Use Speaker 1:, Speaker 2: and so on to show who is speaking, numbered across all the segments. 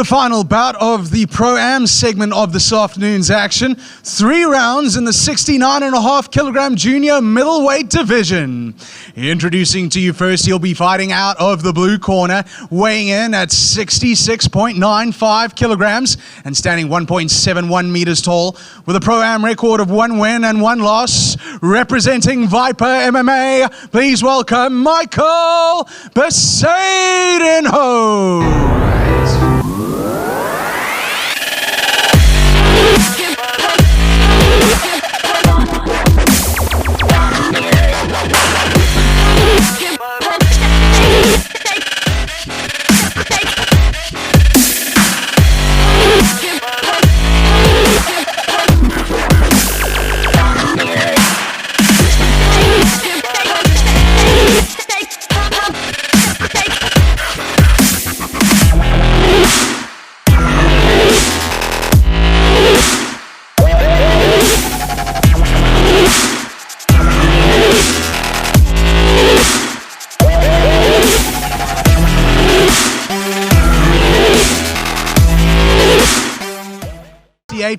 Speaker 1: The final bout of the Pro-Am segment of this afternoon's action. 3 rounds in the 69.5 kilogram junior middleweight division. Introducing to you first, he'll be fighting out of the blue corner, weighing in at 66.95 kilograms and standing 1.71 meters tall, with a Pro-Am record of 1 win and 1 loss. Representing Viper MMA, please welcome Michael Bezuidenhout.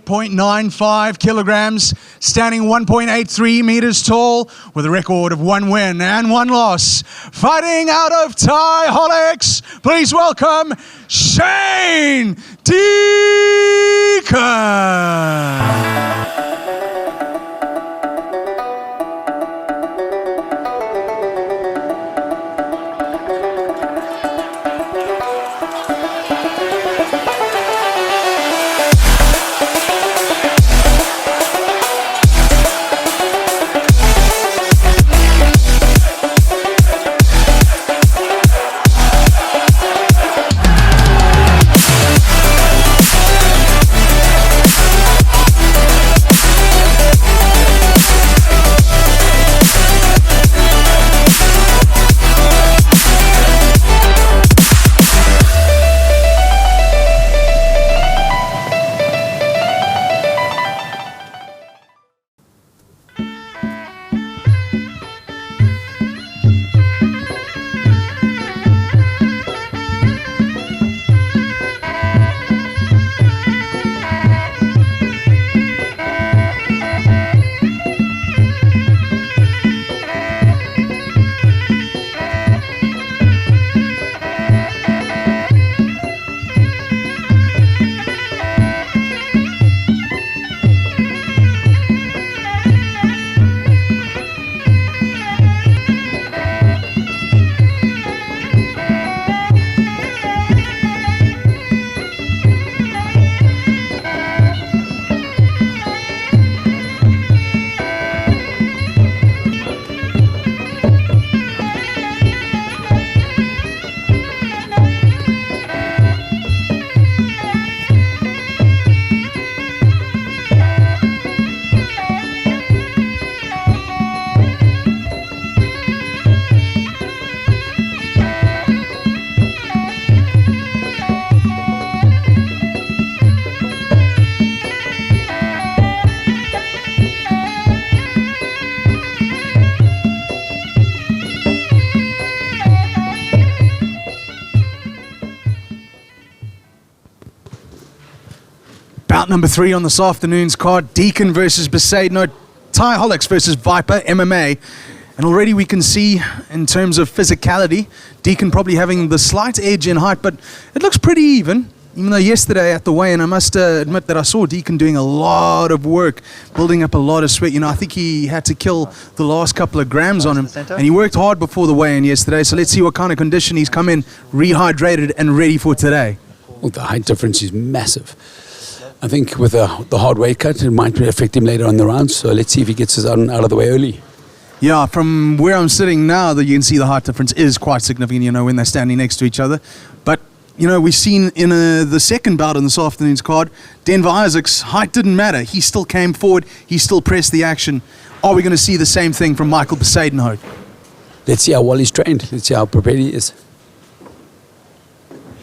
Speaker 1: .95 kilograms, standing 1.83 meters tall, with a record of 1 win and 1 loss. Fighting out of Thaiholics, please welcome Shane Deacon. Bout number 3 on this afternoon's card, Deacon versus Bezuidenhout, Thaiholics versus Viper MMA. And already we can see, in terms of physicality, Deacon probably having the slight edge in height, but it looks pretty even though yesterday at the weigh-in, I must admit that I saw Deacon doing a lot of work, building up a lot of sweat. I think he had to kill the last couple of grams on him, and he worked hard before the weigh-in yesterday, so let's see what kind of condition he's come in, rehydrated and ready for today.
Speaker 2: Well, the height difference is massive. I think with the hard weight cut, it might affect him later on the round. So let's see if he gets his out of the way early.
Speaker 1: Yeah, from where I'm sitting now, that you can see the height difference is quite significant, when they're standing next to each other. But, we've seen in the second bout on this afternoon's card, Denver Isaac's height didn't matter. He still came forward. He still pressed the action. Are we going to see the same thing from Michael Bezuidenhout?
Speaker 2: Let's see how well he's trained. Let's see how prepared he is.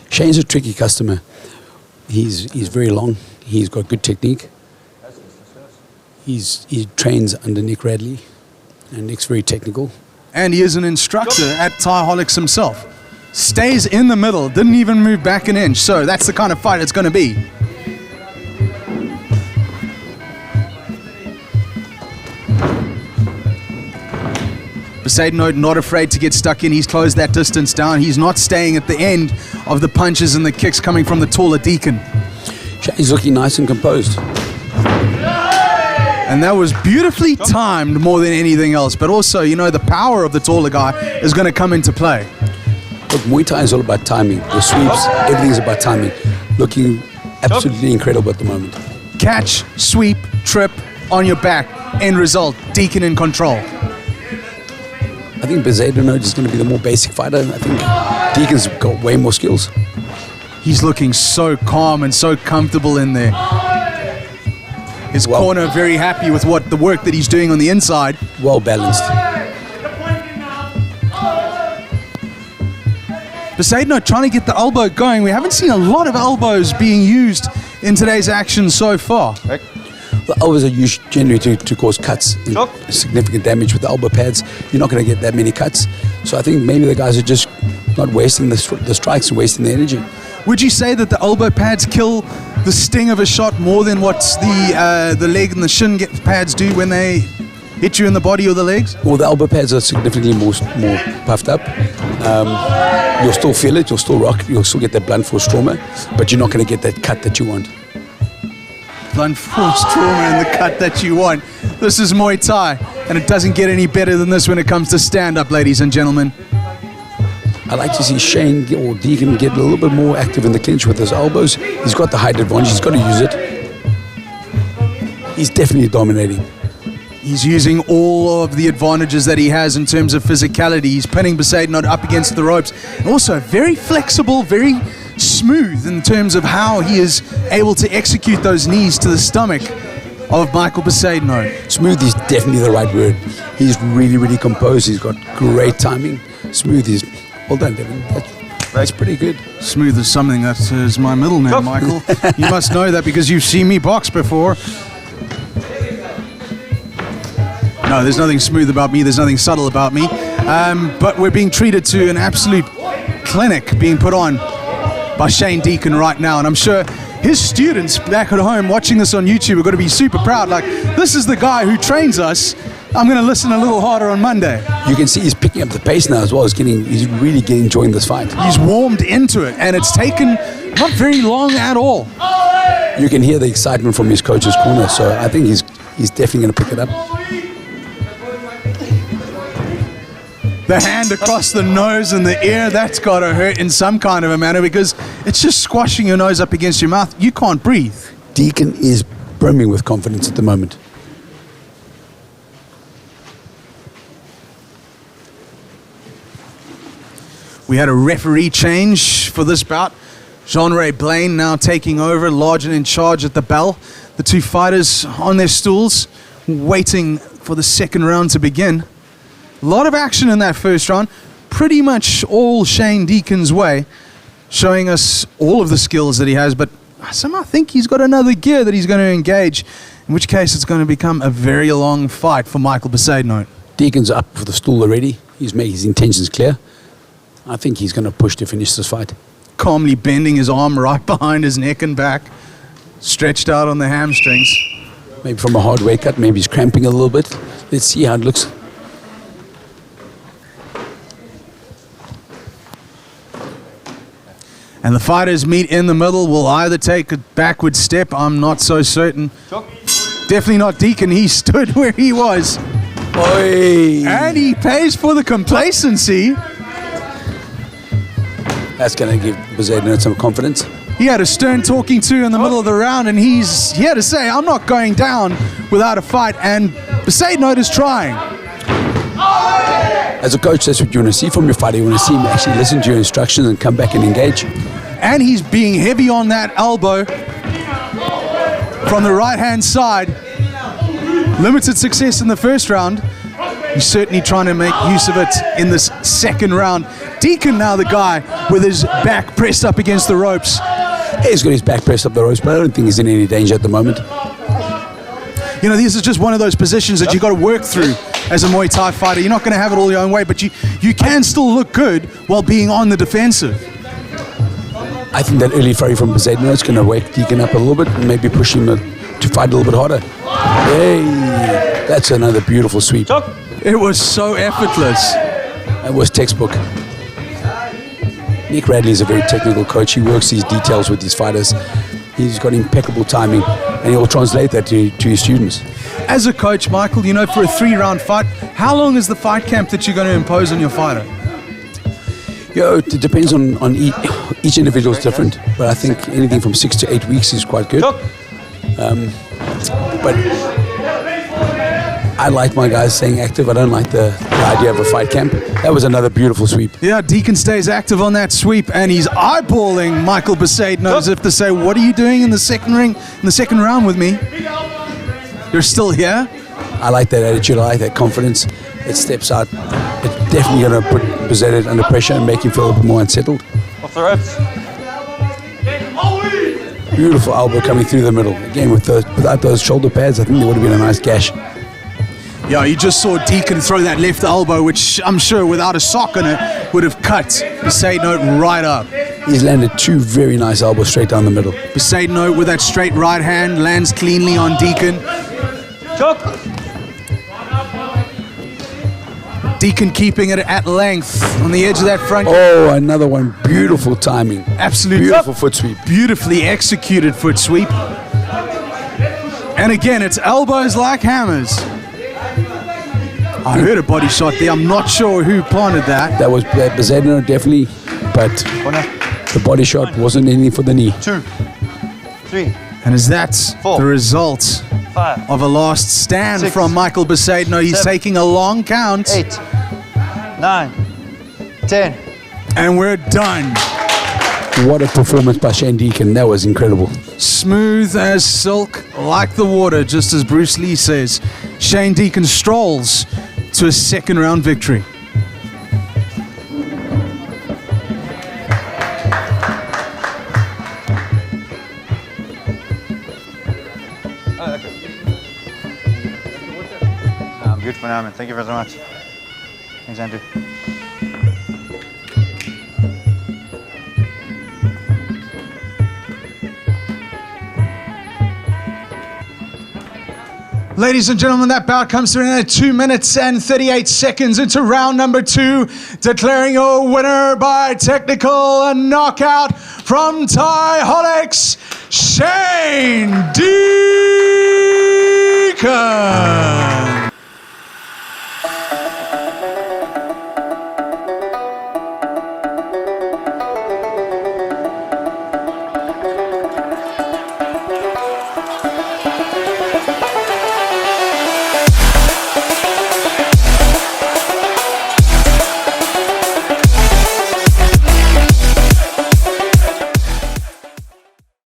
Speaker 2: Shane's a tricky customer. He's very long. He's got good technique. He trains under Nick Radley, and Nick's very technical.
Speaker 1: And he is an instructor at Thaiholics himself. Stays in the middle, didn't even move back an inch. So that's the kind of fight it's going to be. Bezuidenhout not afraid to get stuck in. He's closed that distance down. He's not staying at the end of the punches and the kicks coming from the taller Deacon.
Speaker 2: He's looking nice and composed.
Speaker 1: And that was beautifully timed more than anything else. But also, you know, the power of the taller guy is going to come into play.
Speaker 2: Look, Muay Thai is all about timing. The sweeps, everything's about timing. Looking absolutely incredible at the moment.
Speaker 1: Catch, sweep, trip, on your back. End result, Deacon in control.
Speaker 2: I think Bezuidenhout is going to be the more basic fighter. I think Deacon's got way more skills.
Speaker 1: He's looking so calm and so comfortable in there. His corner very happy with the work that he's doing on the inside.
Speaker 2: Well balanced.
Speaker 1: Bezuidenhout trying to get the elbow going. We haven't seen a lot of elbows being used in today's action so far.
Speaker 2: The elbows are used generally to cause cuts and significant damage. With the elbow pads, you're not going to get that many cuts. So I think maybe the guys are just not wasting the strikes and wasting the energy.
Speaker 1: Would you say that the elbow pads kill the sting of a shot more than what the leg and the shin pads do when they hit you in the body or the legs?
Speaker 2: Well, the elbow pads are significantly more puffed up. You'll still feel it, you'll still rock, you'll still get that blunt force trauma, but you're not going to get that cut that you want.
Speaker 1: Blunt force trauma and the cut that you want. This is Muay Thai, and it doesn't get any better than this when it comes to stand-up, ladies and gentlemen.
Speaker 2: I like to see Shane or Deacon get a little bit more active in the clinch with his elbows. He's got the height advantage, he's got to use it. He's definitely dominating.
Speaker 1: He's using all of the advantages that he has in terms of physicality. He's pinning Bezuidenhout up against the ropes. And also very flexible, very smooth in terms of how he is able to execute those knees to the stomach of Michael Bezuidenhout.
Speaker 2: Smooth is definitely the right word. He's really, really composed. He's got great timing. Smooth is... Well done, Devin. That's pretty good.
Speaker 1: Smooth is something that is my middle name, Michael. You must know that because you've seen me box before. No, there's nothing smooth about me. There's nothing subtle about me. But we're being treated to an absolute clinic being put on by Shane Deacon right now. And I'm sure his students back at home watching this on YouTube are going to be super proud. Like, this is the guy who trains us. I'm going to listen a little harder on Monday.
Speaker 2: You can see he's picking up the pace now as well. He's really enjoying this fight.
Speaker 1: He's warmed into it, and it's taken not very long at all.
Speaker 2: You can hear the excitement from his coach's corner, so I think he's definitely going to pick it up.
Speaker 1: The hand across the nose and the ear, that's got to hurt in some kind of a manner because it's just squashing your nose up against your mouth. You can't breathe.
Speaker 2: Deacon is brimming with confidence at the moment.
Speaker 1: We had a referee change for this bout. Jean-Ray Blaine now taking over, large and in charge at the bell. The two fighters on their stools, waiting for the second round to begin. A lot of action in that first round. Pretty much all Shane Deacon's way, showing us all of the skills that he has, but I somehow think he's got another gear that he's going to engage, in which case it's going to become a very long fight for Michael Bezuidenhout.
Speaker 2: Deacon's up for the stool already. He's made his intentions clear. I think he's going to push to finish this fight.
Speaker 1: Calmly bending his arm right behind his neck and back, stretched out on the hamstrings.
Speaker 2: Maybe from a hard weight cut, maybe he's cramping a little bit. Let's see how it looks.
Speaker 1: And the fighters meet in the middle, will either take a backward step, I'm not so certain. Definitely not Deacon, he stood where he was.
Speaker 2: Oy.
Speaker 1: And he pays for the complacency.
Speaker 2: That's going to give Bezuidenhout some confidence.
Speaker 1: He had a stern talking to in the middle of the round, and he's here to say, I'm not going down without a fight, and Bezuidenhout is trying.
Speaker 2: As a coach, that's what you want to see from your fighter. You want to see him actually listen to your instructions and come back and engage.
Speaker 1: And he's being heavy on that elbow from the right-hand side. Limited success in the first round. He's certainly trying to make use of it in this second round. Deacon now the guy with his back pressed up against the ropes.
Speaker 2: He's got his back pressed up the ropes, but I don't think he's in any danger at the moment.
Speaker 1: You know, this is just one of those positions that you've got to work through. as a Muay Thai fighter. You're not going to have it all your own way, but you can still look good while being on the defensive.
Speaker 2: I think that early flurry from Bezuidenhout is going to wake Deacon up a little bit and maybe push him to fight a little bit harder. Hey, that's another beautiful sweep.
Speaker 1: It was so effortless.
Speaker 2: That was textbook. Nick Radley is a very technical coach. He works these details with his fighters. He's got impeccable timing, and he'll translate that to his students.
Speaker 1: As a coach, Michael, you know, for a 3-round fight, how long is the fight camp that you're going to impose on your fighter?
Speaker 2: It depends on each individual is different, but I think anything from 6 to 8 weeks is quite good. But I like my guys staying active. I don't like the idea of a fight camp. That was another beautiful sweep.
Speaker 1: Yeah, Deacon stays active on that sweep, and he's eyeballing Michael Bezuidenhout as if to say, "What are you doing in the second round with me? You're still here."
Speaker 2: I like that attitude. I like that confidence. It steps out. It's definitely going to put Bezuidenhout under pressure and make him feel a bit more unsettled.
Speaker 3: Off the ropes.
Speaker 2: Beautiful elbow coming through the middle. Again, without those shoulder pads, I think there would have been a nice gash.
Speaker 1: Yeah, you just saw Deacon throw that left elbow, which I'm sure without a sock on it would have cut Bezuidenhout right up.
Speaker 2: He's landed 2 very nice elbows straight down the middle.
Speaker 1: Bezuidenhout with that straight right hand lands cleanly on Deacon.
Speaker 3: Choke.
Speaker 1: Deacon keeping it at length on the edge of that front.
Speaker 2: Oh, another one. Beautiful timing.
Speaker 1: Absolutely
Speaker 2: Beautiful foot sweep.
Speaker 1: beautifully executed foot sweep. And again, it's elbows like hammers. I heard a body shot there. I'm not sure who planted that.
Speaker 2: That was Bezuidenhout definitely, but the body shot wasn't anything for the knee.
Speaker 3: 2, 3,
Speaker 1: And is that
Speaker 3: 4,
Speaker 1: the result
Speaker 3: 5,
Speaker 1: of a last stand
Speaker 3: 6,
Speaker 1: from Michael Bezuidenhout? He's
Speaker 3: 7,
Speaker 1: taking a long count.
Speaker 3: 8, 9, 10.
Speaker 1: And we're done.
Speaker 2: What a performance by Shane Deacon. That was incredible.
Speaker 1: Smooth as silk, like the water, just as Bruce Lee says. Shane Deacon strolls to a second round victory.
Speaker 3: I'm good for now, man. Thank you very much. Thanks, Andrew.
Speaker 1: Ladies and gentlemen, that bout comes to an end at 2 minutes and 38 seconds into round number 2, declaring your winner by technical knockout from Thaiholics, Shane Deacon.